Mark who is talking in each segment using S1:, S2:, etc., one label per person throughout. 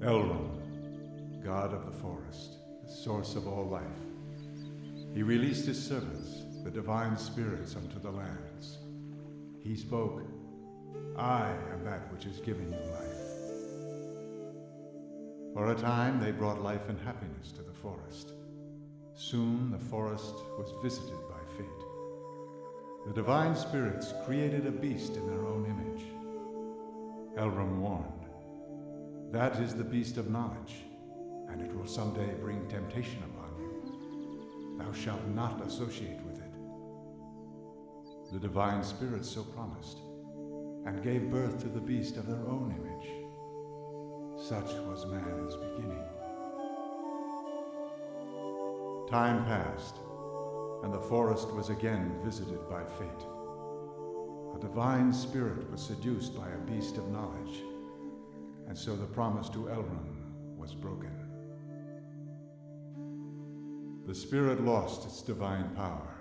S1: Elrond, god of the forest, the source of all life. He released his servants, the divine spirits, unto the lands. He spoke, "I am that which has given you life." For a time they brought life and happiness to the forest. Soon the forest was visited by fate. The divine spirits created a beast in their own image. Elrond warned, "That is the beast of knowledge, and it will someday bring temptation upon you. Thou shalt not associate with it." The divine spirits so promised, and gave birth to the beast of their own image. Such was man's beginning. Time passed, and the forest was again visited by fate. A divine spirit was seduced by a beast of knowledge, and so the promise to Elrond was broken. The spirit lost its divine power,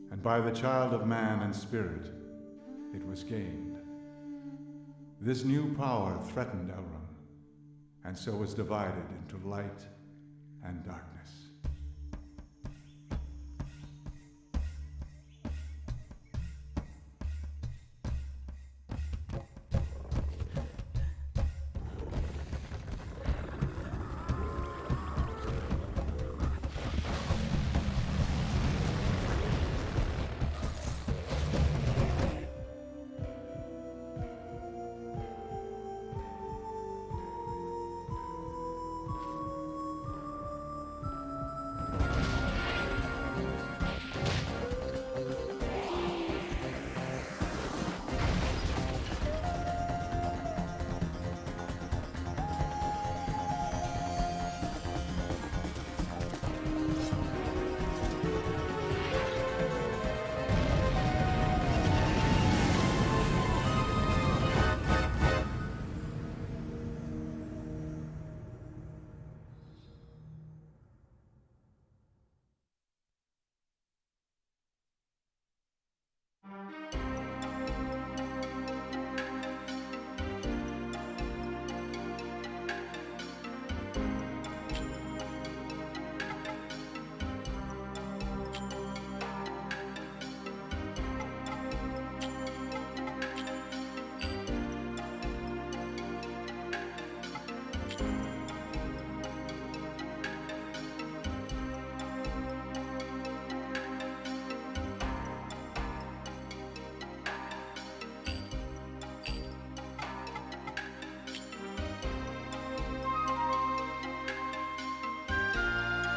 S1: and by the child of man and spirit, it was gained. This new power threatened Elrond, and so was divided into light and darkness.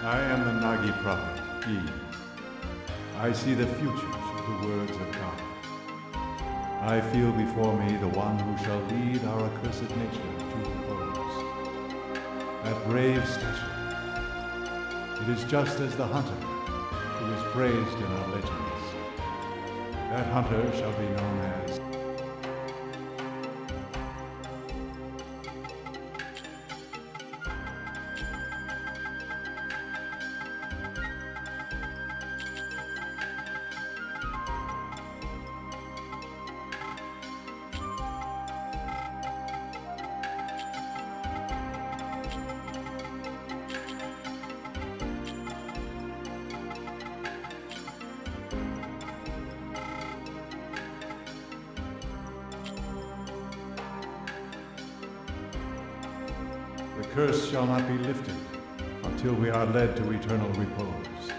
S1: I am the Nagi prophet, Jade. I see the future through the words of God. I feel before me the one who shall lead our accursed nature to repose. That brave statue. It is just as the hunter who is praised in our legends. That hunter shall be known as The curse shall not be lifted until we are led to eternal repose.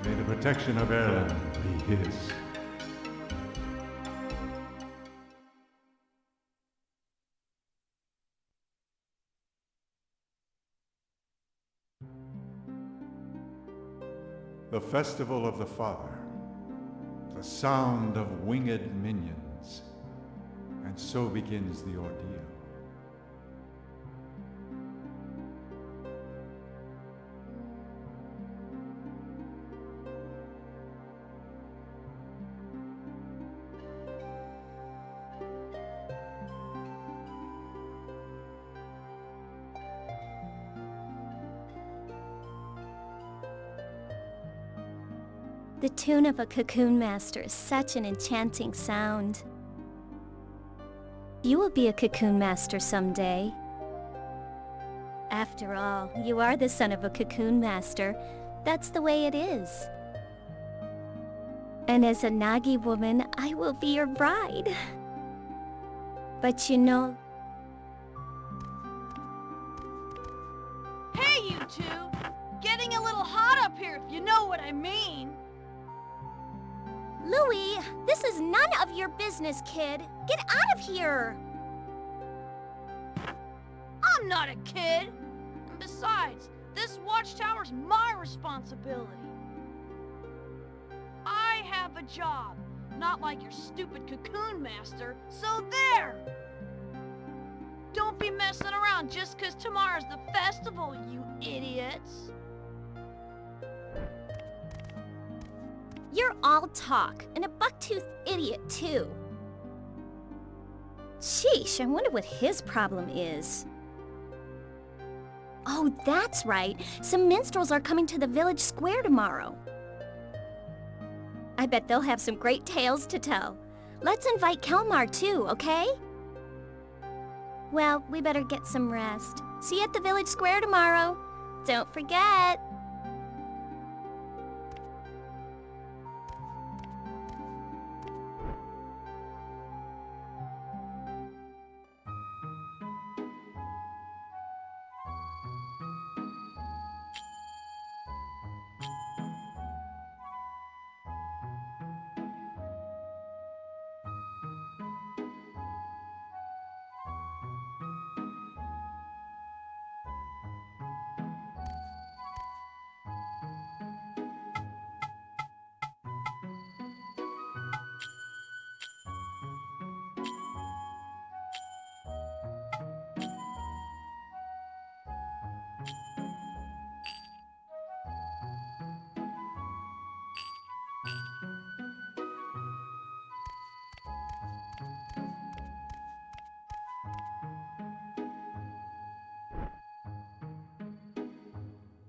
S1: May the protection of Erlen be his. The Festival of the Father, the sound of winged minions, and so begins the ordeal.
S2: The tune of a cocoon master is such an enchanting sound. You will be a cocoon master someday. After all, you are the son of a cocoon master. That's the way it is. And as a Nagi woman, I will be your bride. But you know...
S3: Hey, you two! Getting a little hot up here, if you know what I mean.
S2: Louis, this is none of your business, kid. Get out of here!
S3: I'm not a kid! And besides, this watchtower's my responsibility. I have a job, not like your stupid cocoon master, so there! Don't be messing around just 'cause tomorrow's the festival, you idiots!
S2: You're all talk, and a buck-toothed idiot, too. Sheesh, I wonder what his problem is. Oh, that's right. Some minstrels are coming to the village square tomorrow. I bet they'll have some great tales to tell. Let's invite Kelmar, too, okay? Well, we better get some rest. See you at the village square tomorrow. Don't forget.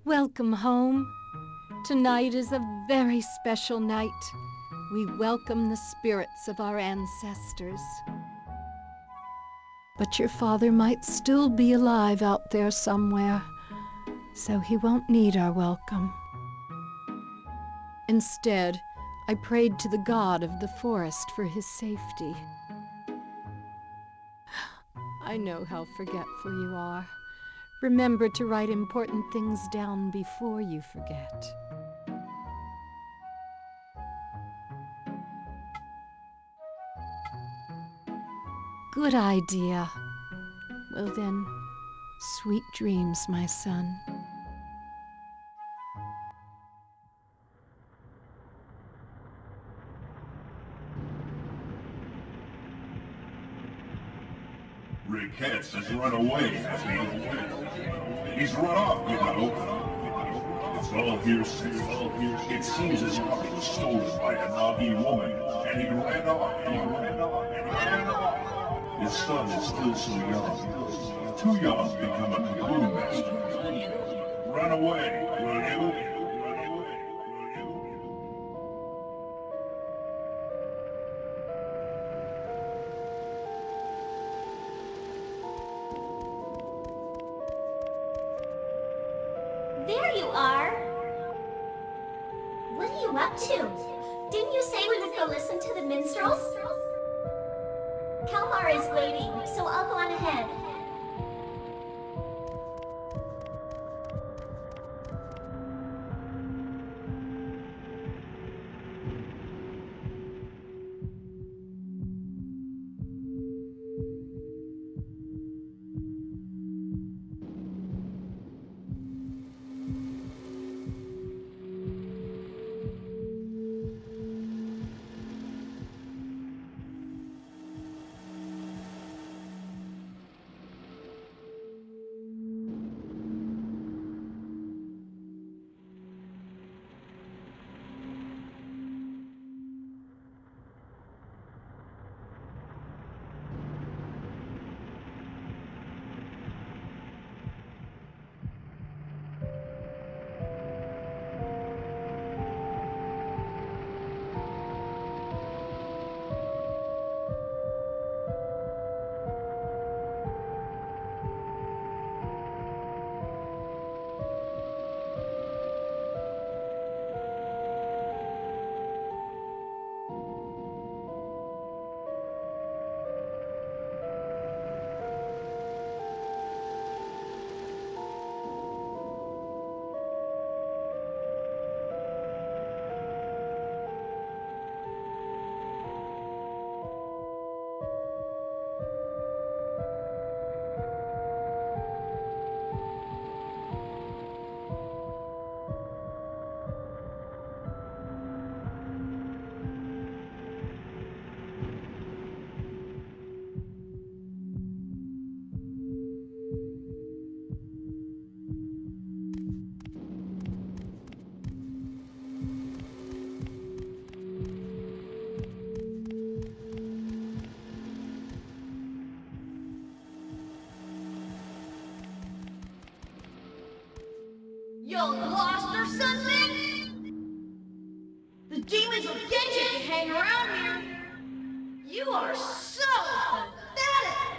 S4: Welcome home. Tonight is a very special night. We welcome the spirits of our ancestors. But your father might still be alive out there somewhere, so he won't need our welcome. Instead, I prayed to the god of the forest for his safety. I know how forgetful you are. Remember to write important things down before you forget. Good idea. Well then, sweet dreams, my son.
S5: Rick Hetz has run away, hasn't he? He's run off, you know. It's all hearsay. It seems his car was stolen by a Nagi woman, and he ran off. His son is still so young. Too young to become a cocoon master. Run away, will you?
S2: There you are! What are you up to? Didn't you say we would go listen to the minstrels? Kelmar is waiting, so I'll go on ahead.
S3: hang around here. You are so pathetic!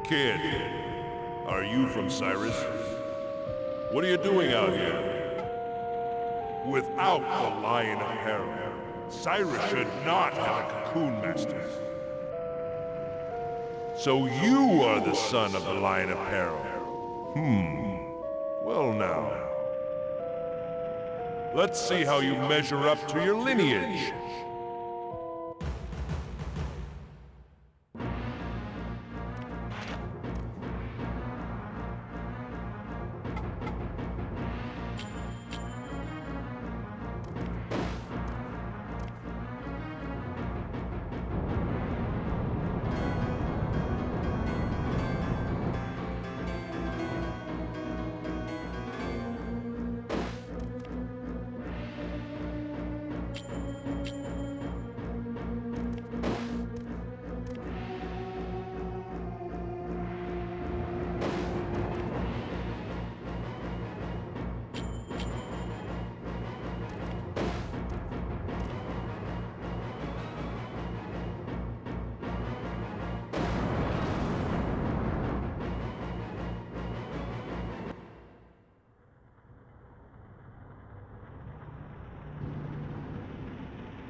S6: Kid, are you from Cyrus? What are you doing out here? Without the Lion of Peril, Cyrus should not have a cocoon master. So you are the son of the Lion of Peril. Well now. Let's see how you measure up to your lineage.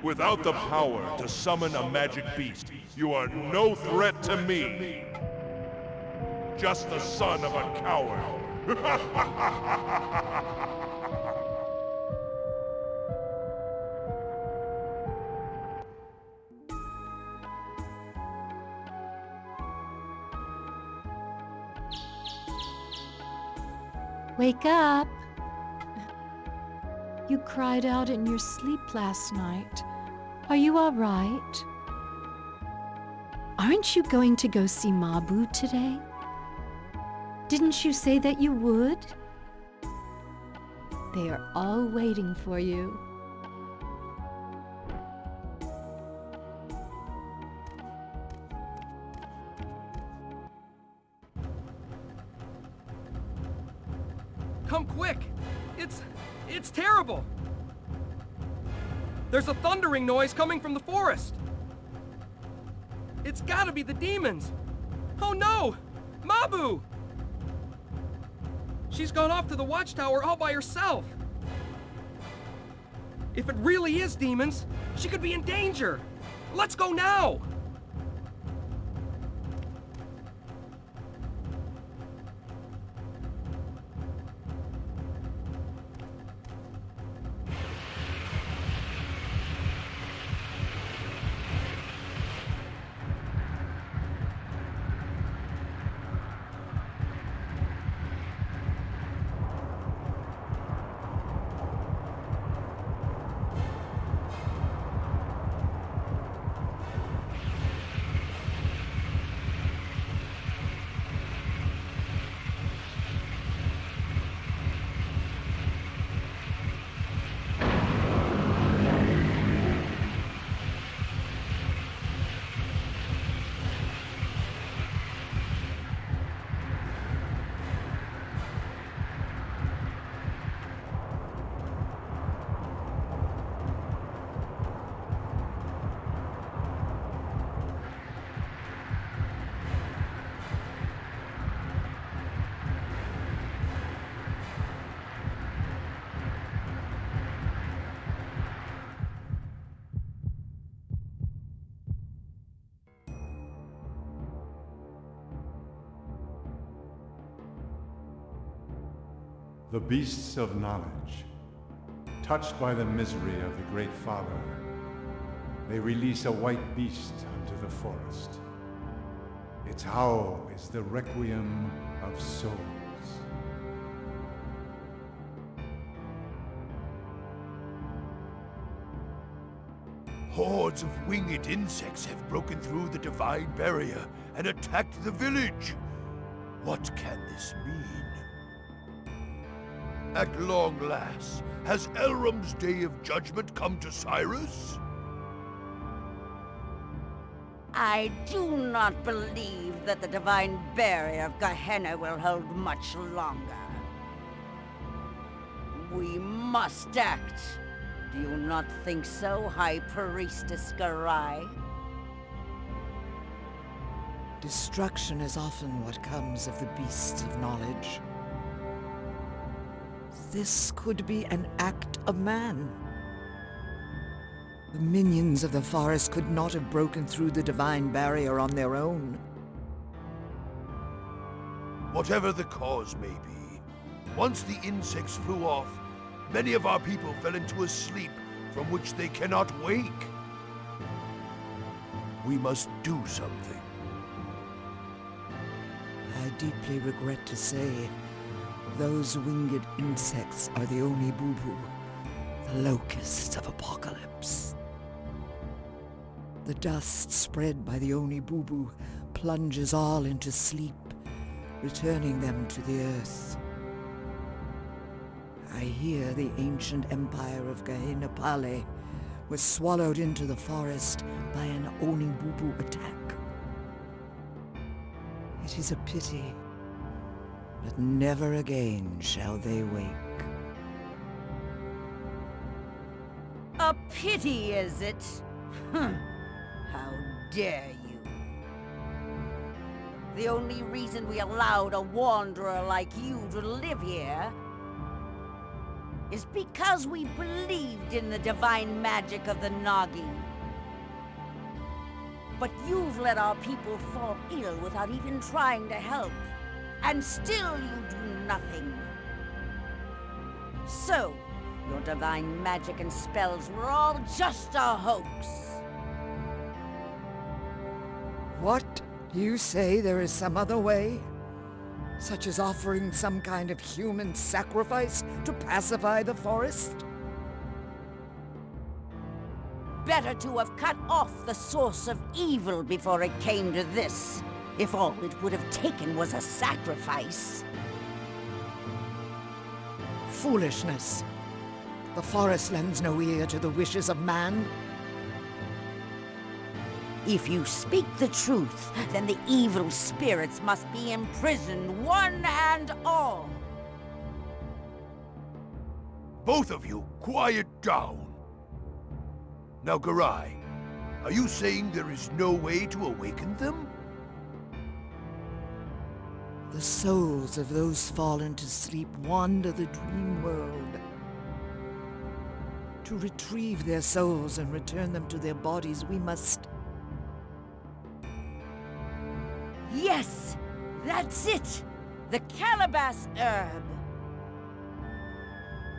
S6: Without the power to summon a magic beast, you are no threat to me. Just the son of a coward.
S4: Wake up! You cried out in your sleep last night. Are you all right? Aren't you going to go see Mabu today? Didn't you say that you would? They are all waiting for you.
S7: Come quick! It's terrible! There's a thundering noise coming from the forest! It's gotta be the demons! Oh no! Mabu! She's gone off to the watchtower all by herself! If it really is demons, she could be in danger! Let's go now!
S1: The beasts of knowledge, touched by the misery of the Great Father, they release a white beast unto the forest. Its howl is the requiem of souls.
S8: Hordes of winged insects have broken through the divine barrier and attacked the village. What can this mean? At long last, has Elrom's day of judgment come to Cyrus?
S9: I do not believe that the divine barrier of Gehenna will hold much longer. We must act. Do you not think so, High Priestess Garai?
S10: Destruction is often what comes of the beasts of knowledge. This could be an act of man. The minions of the forest could not have broken through the divine barrier on their own.
S8: Whatever the cause may be, once the insects flew off, many of our people fell into a sleep from which they cannot wake. We must do something.
S10: I deeply regret to say, those winged insects are the Oni Bubu, the locusts of apocalypse. The dust spread by the Oni Bubu plunges all into sleep, returning them to the earth. I hear the ancient empire of Gehenna Pale was swallowed into the forest by an Oni Bubu attack. It is a pity, but never again shall they wake.
S9: A pity, is it? How dare you? The only reason we allowed a wanderer like you to live here is because we believed in the divine magic of the Nagi. But you've let our people fall ill without even trying to help. And still you do nothing. So, your divine magic and spells were all just a hoax.
S10: What? You say there is some other way? Such as offering some kind of human sacrifice to pacify the forest?
S9: Better to have cut off the source of evil before it came to this, if all it would have taken was a sacrifice.
S10: Foolishness. The forest lends no ear to the wishes of man.
S9: If you speak the truth, then the evil spirits must be imprisoned, one and all.
S8: Both of you, quiet down. Now, Garai, are you saying there is no way to awaken them?
S10: The souls of those fallen to sleep wander the dream world. To retrieve their souls and return them to their bodies, we must...
S9: Yes, that's it! The Calabash herb!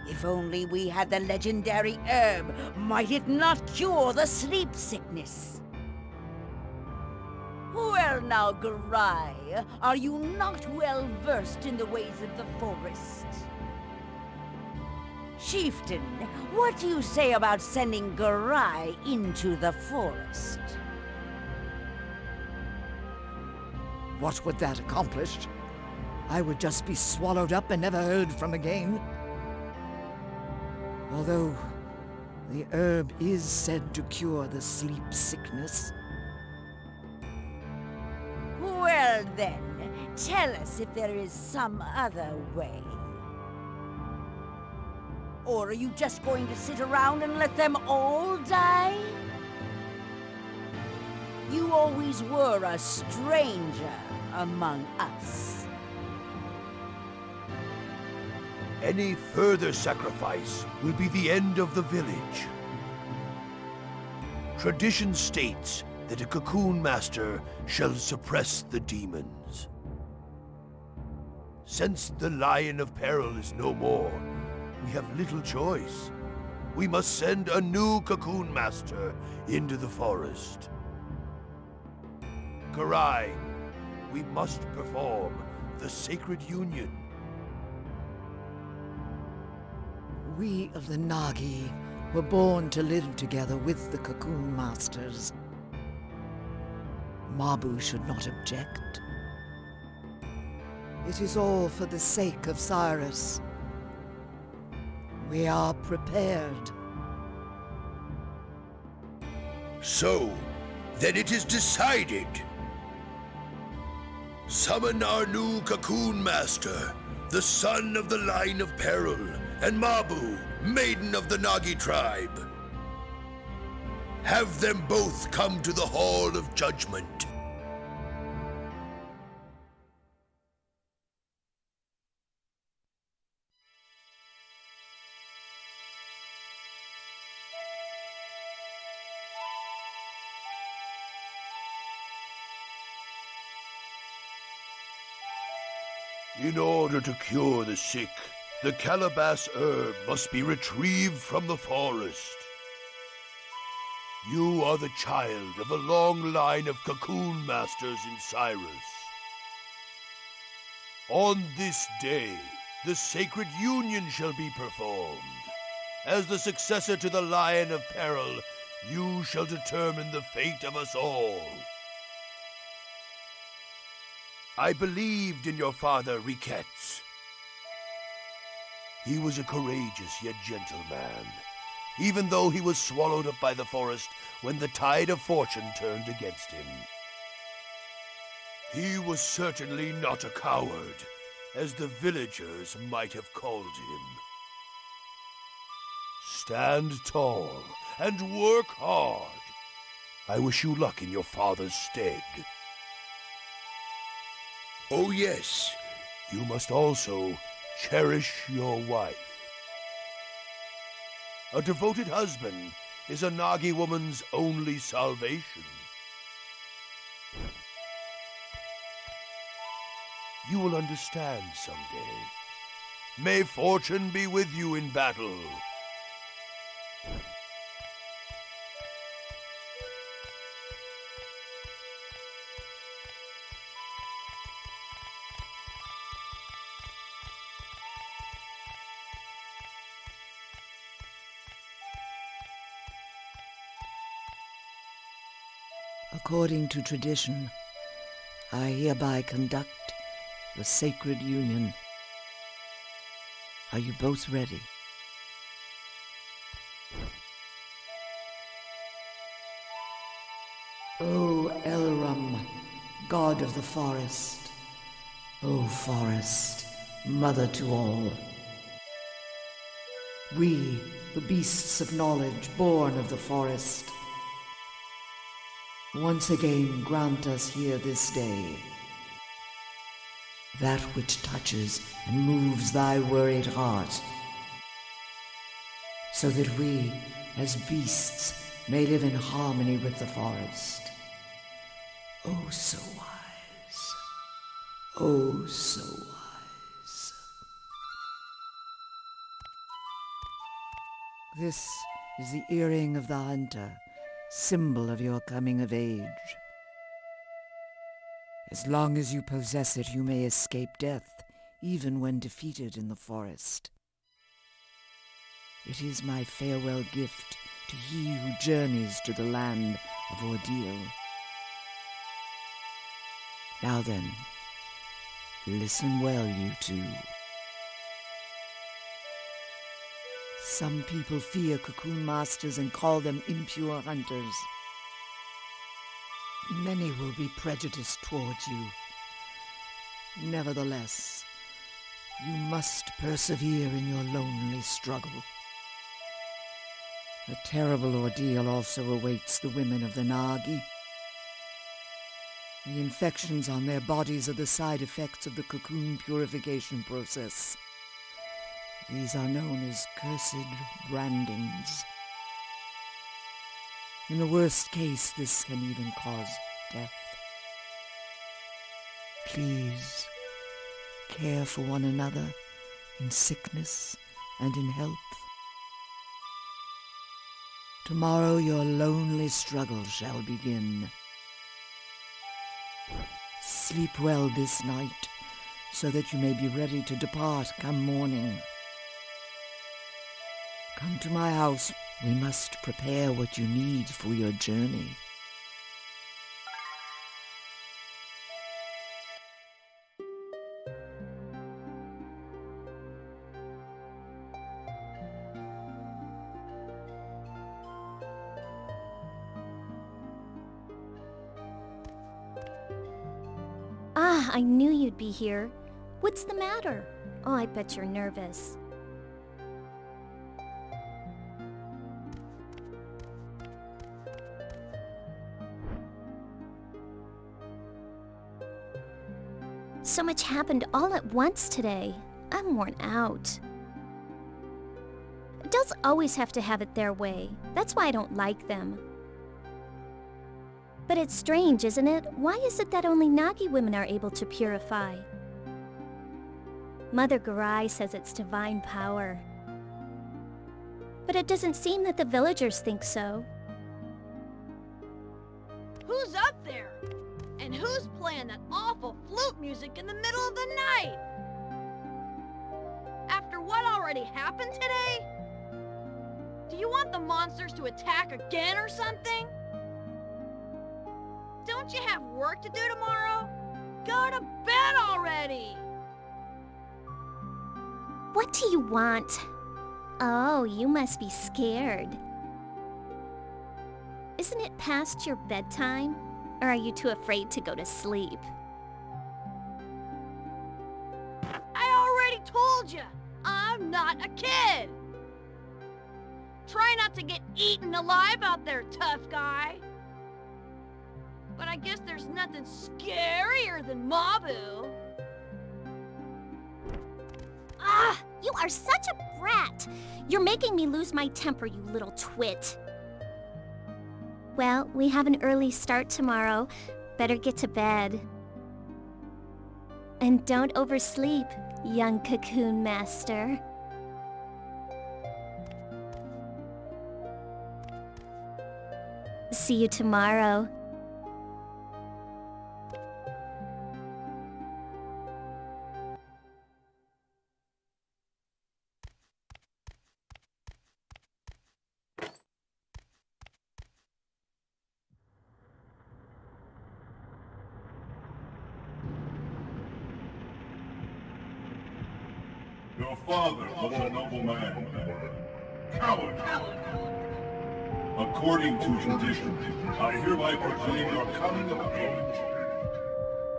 S9: If only we had the legendary herb, might it not cure the sleep sickness? Well now, Garai, are you not well versed in the ways of the forest? Chieftain, what do you say about sending Garai into the forest?
S10: What would that accomplish? I would just be swallowed up and never heard from again. Although the herb is said to cure the sleep sickness.
S9: Well then, tell us if there is some other way. Or are you just going to sit around and let them all die? You always were a stranger among us.
S8: Any further sacrifice will be the end of the village. Tradition states that a cocoon master shall suppress the demons. Since the Lion of Peril is no more, we have little choice. We must send a new cocoon master into the forest. Garai, we must perform the sacred union.
S10: We of the Nagi were born to live together with the cocoon masters. Mabu should not object. It is all for the sake of Cyrus. We are prepared.
S8: So, then it is decided. Summon our new Cocoon Master, the son of the Line of Peril, and Mabu, maiden of the Nagi tribe. Have them both come to the Hall of Judgment. In order to cure the sick, the calabash herb must be retrieved from the forest. You are the child of a long line of cocoon masters in Cyrus. On this day, the sacred union shall be performed. As the successor to the Lion of Peril, you shall determine the fate of us all. I believed in your father, Riquettes. He was a courageous yet gentle man, even though he was swallowed up by the forest when the tide of fortune turned against him. He was certainly not a coward, as the villagers might have called him. Stand tall and work hard. I wish you luck in your father's stead. Oh yes, you must also cherish your wife. A devoted husband is a Nagi woman's only salvation. You will understand someday. May fortune be with you in battle.
S10: According to tradition, I hereby conduct the sacred union. Are you both ready? O Elram, god of the forest. O forest, mother to all. We, the beasts of knowledge, born of the forest, once again grant us here this day that which touches and moves thy worried heart, so that we, as beasts, may live in harmony with the forest. Oh, so wise. Oh, so wise. This is the earring of the hunter, symbol of your coming of age. As long as you possess it, you may escape death, even when defeated in the forest. It is my farewell gift to he who journeys to the land of ordeal. Now then, listen well, you two. Some people fear cocoon masters and call them impure hunters. Many will be prejudiced towards you. Nevertheless, you must persevere in your lonely struggle. A terrible ordeal also awaits the women of the Nagi. The infections on their bodies are the side effects of the cocoon purification process. These are known as cursed brandings. In the worst case, this can even cause death. Please, care for one another in sickness and in health. Tomorrow your lonely struggle shall begin. Sleep well this night, so that you may be ready to depart come morning. Come to my house. We must prepare what you need for your journey.
S2: I knew you'd be here. What's the matter? Oh, I bet you're nervous. So much happened all at once today. I'm worn out. Adults always have to have it their way. That's why I don't like them. But it's strange, isn't it? Why is it that only Nagi women are able to purify? Mother Garai says it's divine power. But it doesn't seem that the villagers think so.
S3: Who's up there? And who's playing that awful flute music in the middle of the night? After what already happened today? Do you want the monsters to attack again or something? Don't you have work to do tomorrow? Go to bed already!
S2: What do you want? Oh, you must be scared. Isn't it past your bedtime? Or are you too afraid to go to sleep?
S3: I already told you, I'm not a kid! Try not to get eaten alive out there, tough guy. But I guess there's nothing scarier than Mabu.
S2: Ah! You are such a brat! You're making me lose my temper, you little twit. Well, we have an early start tomorrow. Better get to bed. And don't oversleep, young Cocoon Master. See you tomorrow.
S5: Your father was a noble man. Coward! According to tradition, I hereby proclaim your coming of age.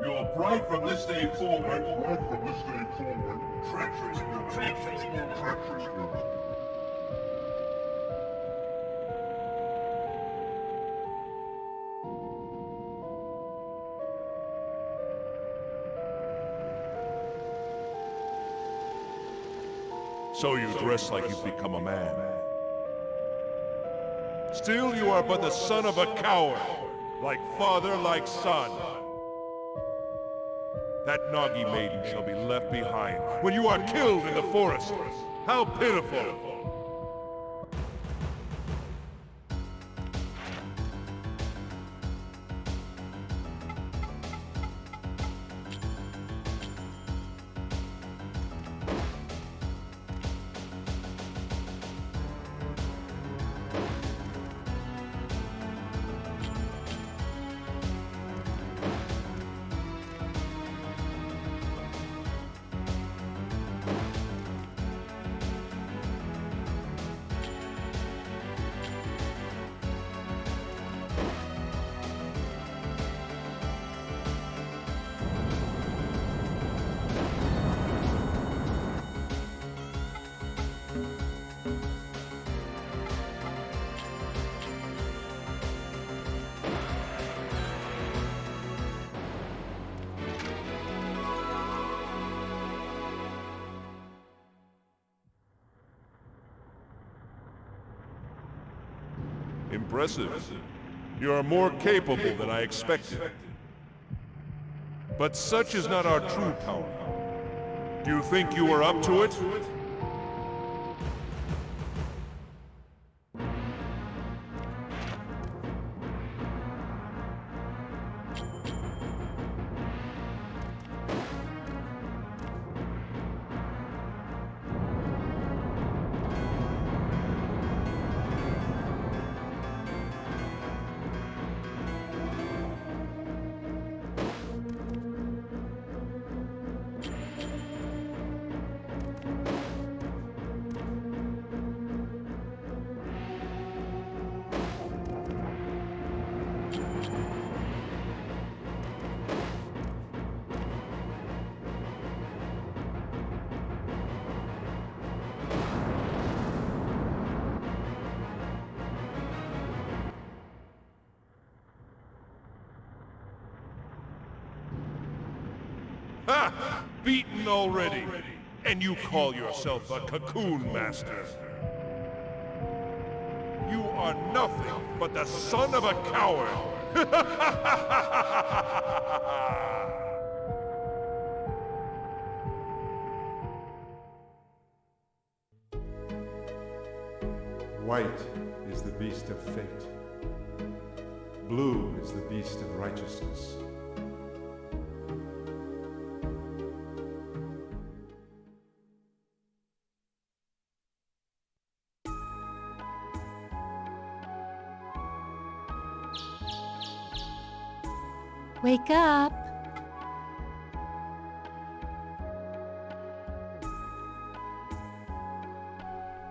S5: Your pride from this day forward, treacherous girl.
S6: So you dress like you've become a man. Still, you are but the son of a coward. Like father, like son. That Nagi maiden shall be left behind when you are killed in the forest. How pitiful! Impressive. You are more capable than I expected. But such is not our true power. Do you think you are up to it? Ha! Beaten already. And you call yourself a Cocoon Master. You are nothing but the son of a coward.
S1: White is the beast of fate. Blue is the beast of righteousness.
S4: Wake up.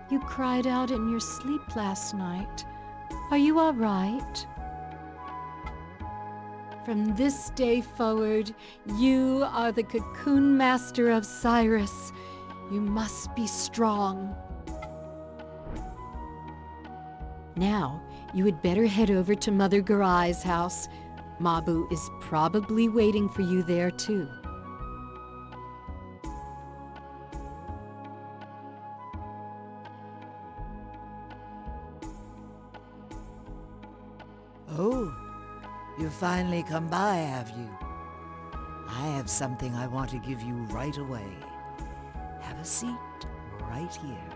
S4: You cried out in your sleep last night. Are you all right? From this day forward, you are the Cocoon Master of Cyrus. You must be strong. Now, you had better head over to Mother Garai's house. Mabu is probably waiting for you there, too.
S10: Oh, you've finally come by, have you? I have something I want to give you right away. Have a seat right here.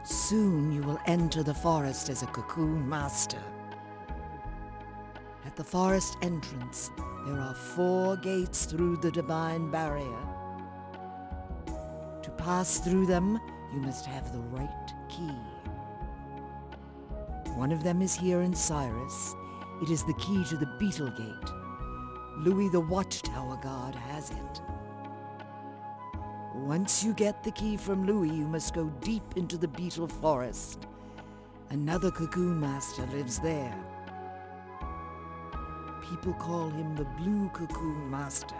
S10: Soon you will enter the forest as a Cocoon Master. At the forest entrance, there are 4 gates through the divine barrier. To pass through them, you must have the right key. One of them is here in Cyrus. It is the key to the Beetle Gate. Louis the Watchtower Guard has it. Once you get the key from Louis, you must go deep into the Beetle Forest. Another Cocoon Master lives there. People call him the Blue Cocoon Master.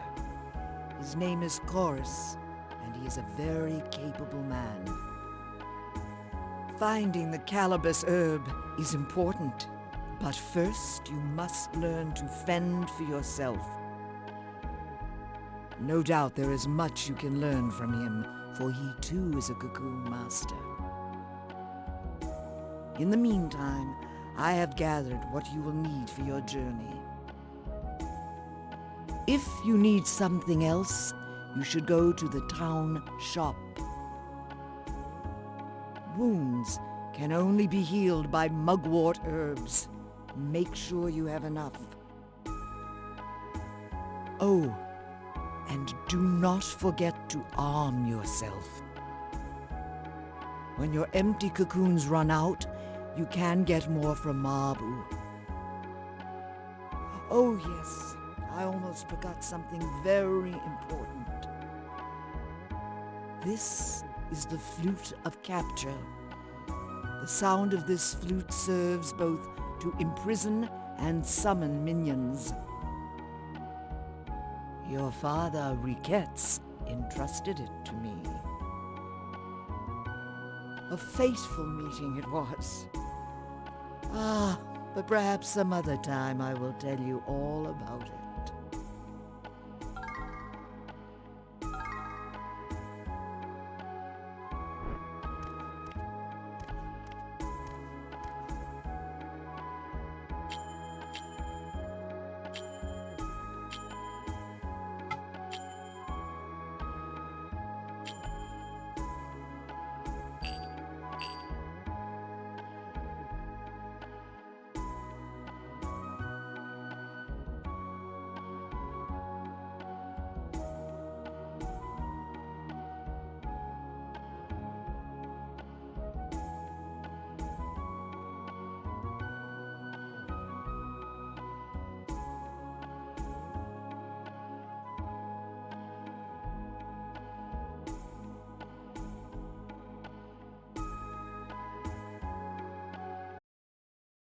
S10: His name is Chorus, and he is a very capable man. Finding the Calamus herb is important, but first you must learn to fend for yourself. No doubt there is much you can learn from him, for he too is a Cocoon Master. In the meantime, I have gathered what you will need for your journey. If you need something else, you should go to the town shop. Wounds can only be healed by mugwort herbs. Make sure you have enough. Oh, and do not forget to arm yourself. When your empty cocoons run out, you can get more from Mabu. Oh yes, I almost forgot something very important. This is the Flute of Capture. The sound of this flute serves both to imprison and summon minions. Your father, Riquettes, entrusted it to me. A fateful meeting it was. But perhaps some other time I will tell you all about it.